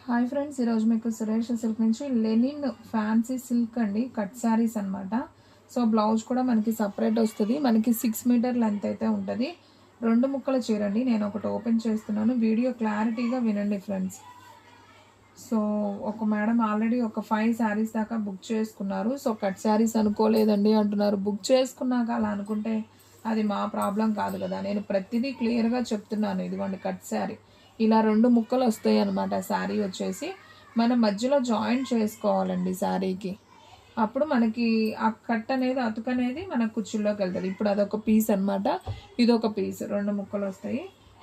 Hi friends, ఈరోజు మీకు Suresh silk నుంచి లెనిన్ ఫ్యాన్సీ సిల్క్ అండి, కట్ శారీస్ అనమాట. సో బ్లౌజ్ కూడా మనకి సపరేట్ వస్తుంది. మనకి 6 మీటర్ లెంత్ అయితే ఉంటుంది. 2 ముక్కల చీర అండి. నేను ఒకటి ఓపెన్ చేస్తున్నాను, వీడియో క్లారిటీగా వినండి ఫ్రెండ్స్. సో ఒక మేడం ఆల్రెడీ ఒక 5 శారీస్ దాకా బుక్ చేసుకున్నారు. సో కట్ శారీస్ అనుకోలేదండి అంటున్నారు. బుక్ చేసుకున్నాక అలా అనుకుంటే అది మా ప్రాబ్లం కాదు కదా. నేను ప్రతిదీ క్లియర్గా చెప్తున్నాను. ఇదిగోండి కట్ శారీ, ఇలా 2 ముక్కలు వస్తాయి అన్నమాట. శారీ వచ్చేసి మనం మధ్యలో జాయింట్ చేసుకోవాలండి శారీకి. అప్పుడు మనకి ఆ కట్ అనేది, అతుకు అనేది మన కుచ్చుల్లోకి వెళ్తుంది. ఇప్పుడు అదొక పీస్ అనమాట, ఇదొక పీస్, 2 ముక్కలు వస్తాయి.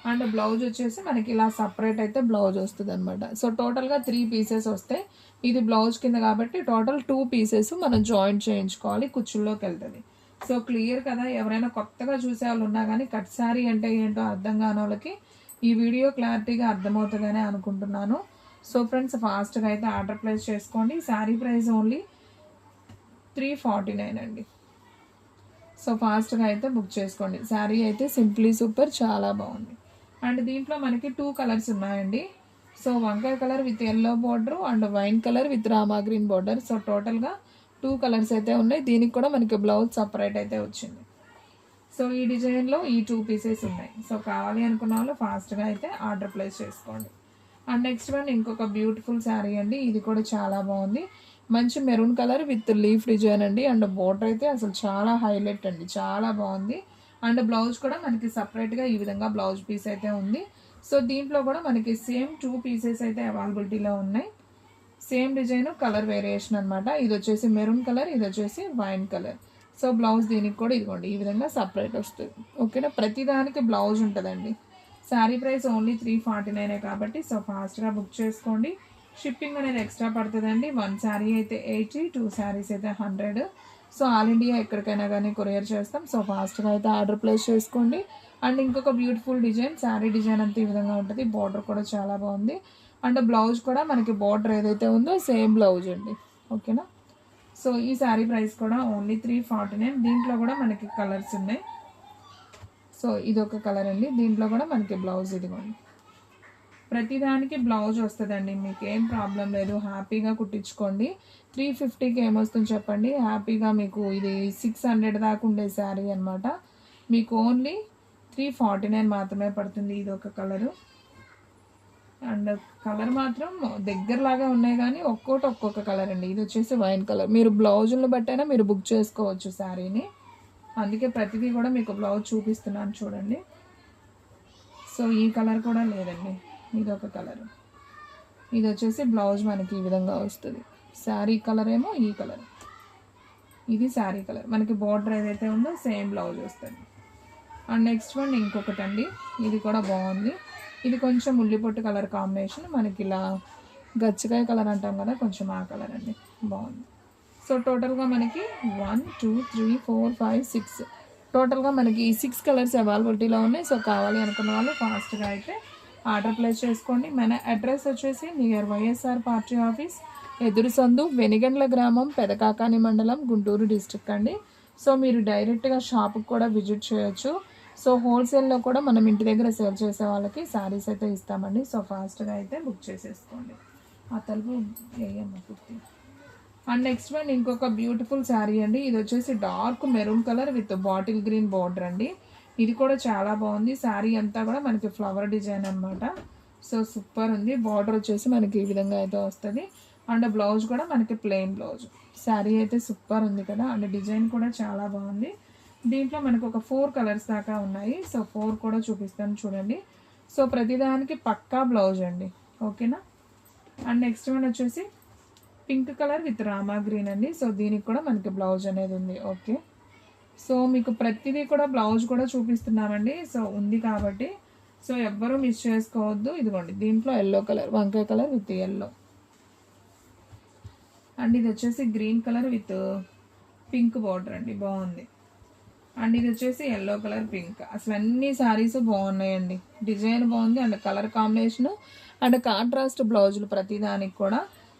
అండ్ బ్లౌజ్ వచ్చేసి మనకి ఇలా సపరేట్ అయితే బ్లౌజ్ వస్తుంది అనమాట. సో టోటల్గా 3 పీసెస్ వస్తాయి. ఇది బ్లౌజ్ కింద కాబట్టి టోటల్ 2 పీసెస్ మనం జాయింట్ చేయించుకోవాలి, కుచ్చుల్లోకి వెళ్తుంది. సో క్లియర్ కదా. ఎవరైనా కొత్తగా చూసే వాళ్ళు ఉన్నా కానీ కట్ శారీ అంటే ఏంటో అర్థం కాని వాళ్ళకి ఈ వీడియో క్లారిటీగా అర్థమవుతుందని అనుకుంటున్నాను. సో ఫ్రెండ్స్, ఫాస్ట్గా అయితే ఆర్డర్ ప్లేస్ చేసుకోండి. శారీ ప్రైస్ ఓన్లీ 349 అండి. సో ఫాస్ట్గా అయితే బుక్ చేసుకోండి. శారీ అయితే సింప్లీ సూపర్, చాలా బాగుంది. అండ్ దీంట్లో మనకి 2 కలర్స్ ఉన్నాయండి. సో వంకాయ colour with yellow border and wine colour with Rama green border. So టోటల్గా 2 కలర్స్ అయితే ఉన్నాయి. దీనికి కూడా మనకి బ్లౌజ్ సపరేట్ అయితే వచ్చింది. సో ఈ డిజైన్లో ఈ 2 పీసెస్ ఉన్నాయి. సో కావాలి అనుకున్న వాళ్ళు ఫాస్ట్గా అయితే ఆర్డర్ ప్లేస్ చేసుకోండి. అండ్ నెక్స్ట్ వన్ ఇంకొక బ్యూటిఫుల్ శారీ అండి. ఇది కూడా చాలా బాగుంది. మంచి maroon colour with leaf design అండి. అండ్ బోర్డర్ అయితే అసలు చాలా హైలైట్ అండి, చాలా బాగుంది. అండ్ బ్లౌజ్ కూడా మనకి సపరేట్గా ఈ విధంగా బ్లౌజ్ పీస్ అయితే ఉంది. సో దీంట్లో కూడా మనకి సేమ్ 2 పీసెస్ అయితే అవైలబిలిటీలో ఉన్నాయి. సేమ్ డిజైన్, కలర్ వేరియేషన్ అనమాట. ఇది వచ్చేసి మెరూన్ కలర్, ఇది వచ్చేసి వైన్ కలర్. సో బ్లౌజ్ దీనికి కూడా ఇదిగోండి ఈ విధంగా సపరేట్ వస్తుంది. ఓకేనా, ప్రతిదానికి బ్లౌజ్ ఉంటుందండి. శారీ ప్రైస్ ఓన్లీ 349 కాబట్టి సో ఫాస్ట్గా బుక్ చేసుకోండి. షిప్పింగ్ అనేది ఎక్స్ట్రా పడుతుందండి. 1 శారీ అయితే 80, 2 శారీస్ అయితే 100. సో ఆల్ ఇండియా ఎక్కడికైనా కానీ కొరియర్ చేస్తాం. సో ఫాస్ట్గా అయితే ఆర్డర్ ప్లేస్ చేసుకోండి. అండ్ ఇంకొక బ్యూటిఫుల్ డిజైన్, శారీ డిజైన్ అంతా ఈ విధంగా ఉంటుంది. బార్డర్ కూడా చాలా బాగుంది. అండ్ బ్లౌజ్ కూడా మనకి బార్డర్ ఏదైతే ఉందో సేమ్ బ్లౌజ్ అండి. ఓకేనా, సో ఈ శారీ ప్రైస్ కూడా ఓన్లీ 349. దీంట్లో కూడా మనకి కలర్స్ ఉన్నాయి. సో ఇదొక కలర్ అండి. దీంట్లో కూడా మనకి బ్లౌజ్ ఇదిగోండి. ప్రతిదానికి బ్లౌజ్ వస్తుందండి, మీకు ఏం ప్రాబ్లం లేదు. హ్యాపీగా కుట్టించుకోండి. 350కి ఏమొస్తుంది చెప్పండి. హ్యాపీగా మీకు ఇది 600 దాకా ఉండే శారీ అనమాట. మీకు ఓన్లీ 349 మాత్రమే పడుతుంది. ఇది ఒక కలరు. అండ్ కలర్ మాత్రం దగ్గరలాగా ఉన్నాయి కానీ ఒక్కొక్క కలర్ అండి. ఇది వచ్చేసి వైన్ కలర్. మీరు బ్లౌజులను బట్టైనా మీరు బుక్ చేసుకోవచ్చు శారీని. అందుకే ప్రతిదీ కూడా మీకు బ్లౌజ్ చూపిస్తున్నాను చూడండి. సో ఈ కలర్ కూడా లేదండి, ఇది ఒక కలర్. ఇది వచ్చేసి బ్లౌజ్ మనకి ఈ విధంగా వస్తుంది. శారీ కలర్ ఏమో ఈ కలర్, ఇది శారీ కలర్. మనకి బార్డర్ ఏదైతే ఉందో సేమ్ బ్లౌజ్ వస్తుంది. అండ్ నెక్స్ట్ వన్ ఇంకొకటి అండి. ఇది కూడా బాగుంది. ఇది కొంచెం ఉల్లిపొట్టు కలర్ కాంబినేషన్, మనకి ఇలా గచ్చకాయ కలర్ అంటాం కదా, కొంచెం ఆ కలర్ అండి, బాగుంది. సో టోటల్గా మనకి 1 2 3 4 5 6 టోటల్గా మనకి 6 కలర్స్ అవైలబిలిటీలో ఉన్నాయి. సో కావాలి అనుకున్న వాళ్ళు ఫాస్ట్గా అయితే ఆర్డర్ ప్లేస్ చేసుకోండి. మన అడ్రస్ వచ్చేసి నియర్ వైఎస్ఆర్ పార్టీ ఆఫీస్, ఎదురు సందు, వెనిగండ్ల గ్రామం, పెదకాకాని మండలం, గుంటూరు డిస్ట్రిక్ట్ అండి. సో మీరు డైరెక్ట్గా షాప్కి కూడా విజిట్ చేయొచ్చు. సో హోల్సేల్లో కూడా మనం ఇంటి దగ్గర సేల్ చేసే వాళ్ళకి శారీస్ అయితే ఇస్తామండి. సో ఫాస్ట్గా అయితే బుక్ చేసేసుకోండి. ఆ తలుపు వేయమ్మ కుర్తి. అండ్ నెక్స్ట్ వన్ ఇంకొక బ్యూటిఫుల్ శారీ అండి. ఇది వచ్చేసి dark maroon colour with bottle green border అండి. ఇది కూడా చాలా బాగుంది. శారీ అంతా కూడా మనకి ఫ్లవర్ డిజైన్ అనమాట. సో సూపర్ ఉంది. బార్డర్ వచ్చేసి మనకి ఈ విధంగా అయితే వస్తుంది. అండ్ బ్లౌజ్ కూడా మనకి ప్లెయిన్ బ్లౌజ్. శారీ అయితే సూపర్ ఉంది కదా. అండ్ డిజైన్ కూడా చాలా బాగుంది. దీంట్లో మనకు ఒక 4 కలర్స్ దాకా ఉన్నాయి. సో 4 కూడా చూపిస్తాను చూడండి. సో ప్రతిదానికి పక్కా బ్లౌజ్ అండి. ఓకేనా. అండ్ నెక్స్ట్ వన్ వచ్చేసి pink colour with Rama green అండి. సో దీనికి కూడా మనకి బ్లౌజ్ అనేది ఉంది. ఓకే, సో మీకు ప్రతిదీ కూడా బ్లౌజ్ కూడా చూపిస్తున్నామండి. సో ఉంది కాబట్టి సో ఎవ్వరూ మిస్ చేసుకోవద్దు. ఇదిగోండి, దీంట్లో ఎల్లో కలర్, వంకాయ కలర్ విత్ ఎల్లో. అండ్ ఇది వచ్చేసి green colour with pink border అండి, బాగుంది. అండ్ ఇది వచ్చేసి ఎల్లో కలర్ పింక్. అసలు అన్ని శారీస్ బాగున్నాయండి. డిజైన్ బాగుంది and colour combination and contrast బ్లౌజులు ప్రతిదానికి కూడా.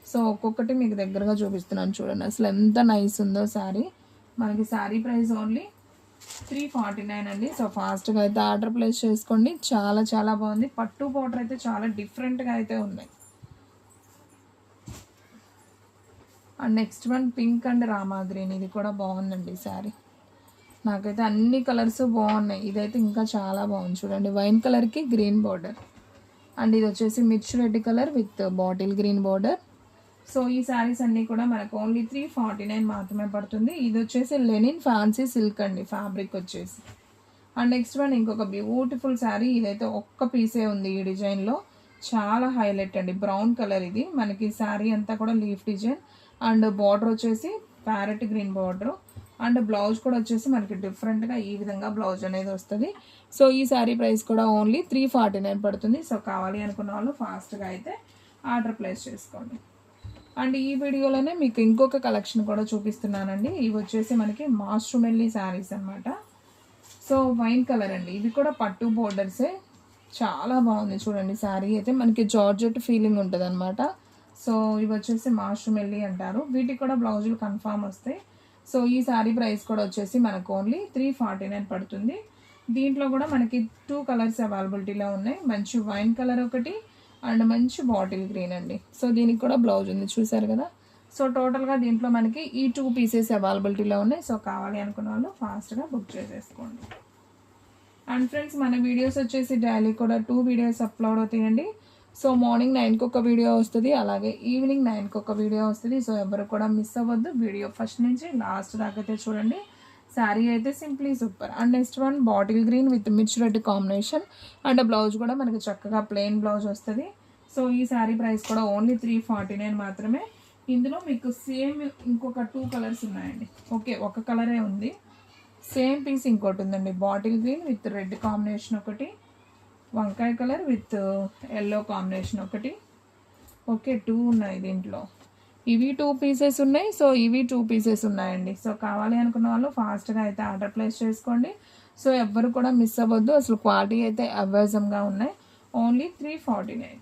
సో ఒక్కొక్కటి మీకు దగ్గరగా చూపిస్తున్నాను చూడండి. అసలు ఎంత నైస్ ఉందో శారీ. మనకి శారీ ప్రైస్ ఓన్లీ 349 అండి. సో ఫాస్ట్గా అయితే ఆర్డర్ ప్లేస్ చేసుకోండి. చాలా చాలా బాగుంది. పట్టు బార్డర్ అయితే చాలా డిఫరెంట్గా అయితే ఉన్నాయి. And next one pink and Rama green, ఇది కూడా బాగుందండి శారీ. నాకైతే అన్ని కలర్స్ బాగున్నాయి. ఇదైతే ఇంకా చాలా బాగుంది చూడండి, వైన్ కలర్కి గ్రీన్ బార్డర్. అండ్ ఇది వచ్చేసి మిర్చి red colour with bottle green border. So ఈ శారీస్ అన్నీ కూడా మనకు ఓన్లీ 349 మాత్రమే పడుతుంది. ఇది వచ్చేసి లెనిన్ ఫ్యాన్సీ సిల్క్ అండి ఫ్యాబ్రిక్ వచ్చేసి. అండ్ నెక్స్ట్ వన్ ఇంకొక బ్యూటిఫుల్ శారీ. ఇదైతే ఒక్క పీసే ఉంది ఈ డిజైన్లో, చాలా హైలైట్ అండి. బ్రౌన్ కలర్ ఇది మనకి శారీ అంతా కూడా లీఫ్ డిజైన్. అండ్ బార్డర్ వచ్చేసి parrot green border. And blouse కూడా వచ్చేసి మనకి డిఫరెంట్గా ఈ విధంగా బ్లౌజ్ అనేది వస్తుంది. సో ఈ శారీ ప్రైస్ కూడా ఓన్లీ 349 పడుతుంది. సో కావాలి అనుకున్న వాళ్ళు ఫాస్ట్గా అయితే ఆర్డర్ ప్లేస్ చేసుకోండి. అండ్ ఈ వీడియోలోనే మీకు ఇంకొక కలెక్షన్ కూడా చూపిస్తున్నానండి. ఇవి వచ్చేసి మనకి మాస్ట్రుమెల్లి శారీస్ అనమాట. సో వైన్ కలర్ అండి, ఇవి కూడా పట్టు బోర్డర్సే, చాలా బాగుంది చూడండి. శారీ అయితే మనకి జార్జెట్ ఫీలింగ్ ఉంటుంది అనమాట. సో ఇవి వచ్చేసి మాస్ట్రుమెల్లి అంటారు. వీటికి కూడా బ్లౌజులు కన్ఫామ్ వస్తాయి. సో ఈ శారీ ప్రైస్ కూడా వచ్చేసి మనకు ఓన్లీ 349 పడుతుంది. దీంట్లో కూడా మనకి 2 కలర్స్ అవైలబిలిటీలో ఉన్నాయి. మంచి వైన్ కలర్ ఒకటి అండ్ మంచి బాటిల్ గ్రీన్ అండి. సో దీనికి కూడా బ్లౌజ్ ఉంది చూసారు కదా. సో టోటల్గా దీంట్లో మనకి ఈ 2 పీసెస్ అవైలబిలిటీలో ఉన్నాయి. సో కావాలి అనుకున్న వాళ్ళు ఫాస్ట్గా బుక్ చేసేసుకోండి. అండ్ ఫ్రెండ్స్ మన వీడియోస్ వచ్చేసి డైలీ కూడా 2 వీడియోస్ అప్లోడ్ అవుతాయండి. సో మార్నింగ్ 9కి ఒక వీడియో వస్తుంది, అలాగే ఈవినింగ్ 9కి ఒక వీడియో వస్తుంది. సో ఎవరు కూడా మిస్ అవ్వద్దు, వీడియో ఫస్ట్ నుంచి లాస్ట్ దాకా అయితే చూడండి. శారీ అయితే simply super. And next one bottle green with మిర్చి రెడ్ కాంబినేషన్. అండ్ బ్లౌజ్ కూడా మనకి చక్కగా ప్లెయిన్ బ్లౌజ్ వస్తుంది. సో ఈ శారీ ప్రైస్ కూడా ఓన్లీ 349 మాత్రమే. ఇందులో మీకు సేమ్ ఇంకొక 2 కలర్స్ ఉన్నాయండి. ఓకే, ఒక కలరే ఉంది, సేమ్ పీస్ ఇంకోటి ఉందండి. Bottle green with red combination ఒకటి, వంకాయ కలర్ విత్ ఎల్లో కాంబినేషన్ ఒకటి. ఓకే, 2 ఉన్నాయి దీంట్లో. ఇవి 2 పీసెస్ ఉన్నాయి. సో ఇవి 2 పీసెస్ ఉన్నాయండి. సో కావాలి అనుకున్న వాళ్ళు ఫాస్ట్గా అయితే ఆర్డర్ ప్లేస్ చేసుకోండి. సో ఎవ్వరు కూడా మిస్ అవ్వద్దు, అసలు క్వాలిటీ అయితే అవైజంగా ఉన్నాయి. ఓన్లీ 349.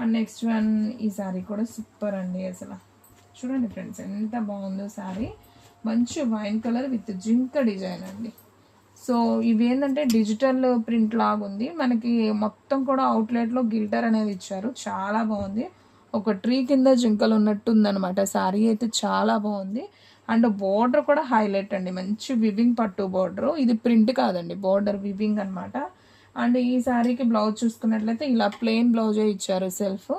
అండ్ నెక్స్ట్ వన్ ఈ శారీ కూడా సూపర్ అండి. అసలు చూడండి ఫ్రెండ్స్ ఎంత బాగుందో శారీ. మంచి వైన్ కలర్ విత్ జింక డిజైన్ అండి. సో ఇవి ఏంటంటే డిజిటల్ ప్రింట్ లాగా ఉంది మనకి. మొత్తం కూడా అవుట్లెట్లో గిల్టర్ అనేది ఇచ్చారు, చాలా బాగుంది. ఒక ట్రీ కింద జింకలు ఉన్నట్టు ఉందన్నమాట. శారీ అయితే చాలా బాగుంది. అండ్ బోర్డర్ కూడా హైలైట్ అండి, మంచి వివింగ్ పట్టు బోర్డర్. ఇది ప్రింట్ కాదండి, బోర్డర్ వివింగ్ అనమాట. అండ్ ఈ శారీకి బ్లౌజ్ చూసుకున్నట్లయితే ఇలా ప్లెయిన్ బ్లౌజే ఇచ్చారు సెల్ఫ్.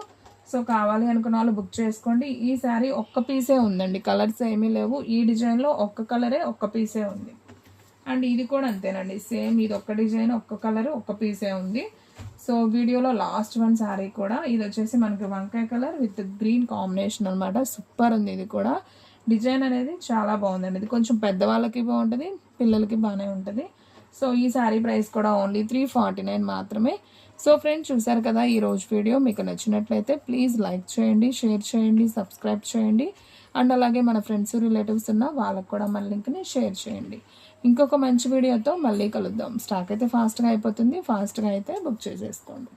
సో కావాలి అనుకున్న వాళ్ళు బుక్ చేసుకోండి. ఈ శారీ ఒక్క పీసే ఉందండి, కలర్స్ ఏమీ లేవు. ఈ డిజైన్లో ఒక్క కలరే ఒక్క పీసే ఉంది. అండ్ ఇది కూడా అంతేనండి, సేమ్ ఇది ఒక్క డిజైన్ ఒక్క కలర్ ఒక్క పీసే ఉంది. సో వీడియోలో లాస్ట్ వన్ శారీ కూడా ఇది వచ్చేసి మనకి వంకాయ కలర్ విత్ గ్రీన్ కాంబినేషన్ అనమాట. సూపర్ ఉంది ఇది కూడా. డిజైన్ అనేది చాలా బాగుందండి. ఇది కొంచెం పెద్దవాళ్ళకి బాగుంటుంది, పిల్లలకి బాగానే ఉంటుంది. సో ఈ శారీ ప్రైస్ కూడా ఓన్లీ 349 మాత్రమే. సో ఫ్రెండ్స్ చూసారు కదా ఈ రోజు వీడియో. మీకు నచ్చినట్లయితే ప్లీజ్ లైక్ చేయండి, షేర్ చేయండి, సబ్స్క్రైబ్ చేయండి. అండ్ అలాగే మన ఫ్రెండ్స్ రిలేటివ్స్ ఉన్న వాళ్ళకు కూడా మన లింక్ని షేర్ చేయండి. ఇంకొక మంచి వీడియోతో మళ్ళీ కలుద్దాం. స్టాక్ అయితే ఫాస్ట్గా అయిపోతుంది, ఫాస్ట్గా అయితే బుక్ చేసేసుకోండి.